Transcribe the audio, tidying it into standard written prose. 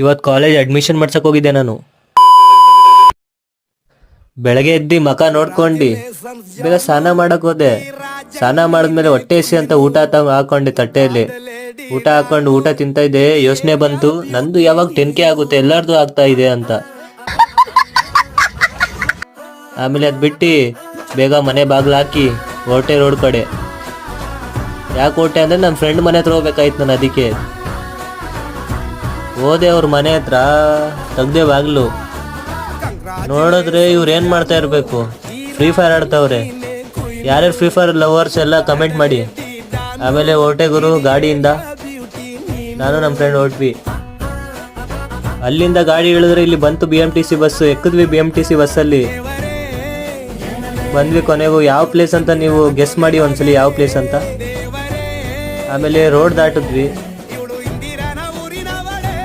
ಇವತ್ತು college admission ಮಾಡ್ಸಕ್ ಹೋಗಿದ್ದೆ ನಾನು. ಬೆಳಗ್ಗೆ ಎದ್ದು ಮಕ ನೋಡ್ಕೊಂಡು ಬೇಗ ಸ್ನಾನ ಮಾಡಕ್ ಹೋದೆ. ಸ್ನಾನ ಮಾಡಿದ್ಮೇಲೆ ಹೊಟ್ಟೆ ಹಸಿ ಅಂತ ಊಟ ಹಾಕೊಂಡೆ ತಟ್ಟೆಯಲ್ಲಿ. ಊಟ ಹಾಕೊಂಡು ಊಟ ತಿಂತಾ ಇದ್ದೆ. ಯೋಚನೆ ಬಂತು, ನಂದು ಯಾವಾಗ 10K ಆಗುತ್ತೆ, ಎಲ್ಲಾರ್ದು ಆಗ್ತಾ ಇದೆ ಅಂತ. ಆಮೇಲೆ ಅದ್ ಬಿಟ್ಟು ಬೇಗ ಮನೆ ಬಾಗ್ಲು ಹಾಕಿ ಹೊರಟೆ ರೋಡ್ ಕಡೆ. ಯಾಕೆ ಹೊರಟೆ ಅಂದ್ರೆ ನಮ್ಮ ಫ್ರೆಂಡ್ ಮನೆ ಹತ್ರ ಹೋಗ್ಬೇಕಾಯ್ತು ನಾನು. ಅದಕ್ಕೆ ಹೋದೆ ಅವ್ರ ಮನೆ ಹತ್ರ, ತೆಗ್ದೆ ಬಾಗ್ಲು. ನೋಡಿದ್ರೆ ಇವ್ರು ಏನ್ ಮಾಡ್ತಾ ಇರ್ಬೇಕು, ಫ್ರೀ ಫೈರ್ ಆಡ್ತಾವ್ರೆ. ಯಾರ್ಯಾರು ಫ್ರೀ ಫೈರ್ ಲವರ್ಸ್ ಎಲ್ಲ ಕಮೆಂಟ್ ಮಾಡಿ. ಆಮೇಲೆ ಹೊರಟೆ ಗುರು ಗಾಡಿಯಿಂದ, ನಾನು ನಮ್ಮ ಫ್ರೆಂಡ್ ಹೊರಟ್ವಿ. ಅಲ್ಲಿಂದ ಗಾಡಿ ಇಳಿದ್ರೆ ಇಲ್ಲಿ ಬಂತು BMTC ಬಸ್ಸು. ಎಕ್ಕಿದ್ವಿ BMTC ಬಸ್ಸಲ್ಲಿ. ಬಂದ್ವಿ ಕೊನೆಗೂ. ಯಾವ ಪ್ಲೇಸ್ ಅಂತ ನೀವು ಗೆಸ್ ಮಾಡಿ ಒಂದ್ಸಲಿ, ಯಾವ ಪ್ಲೇಸ್ ಅಂತ. ಆಮೇಲೆ ರೋಡ್ ದಾಟಿದ್ವಿ.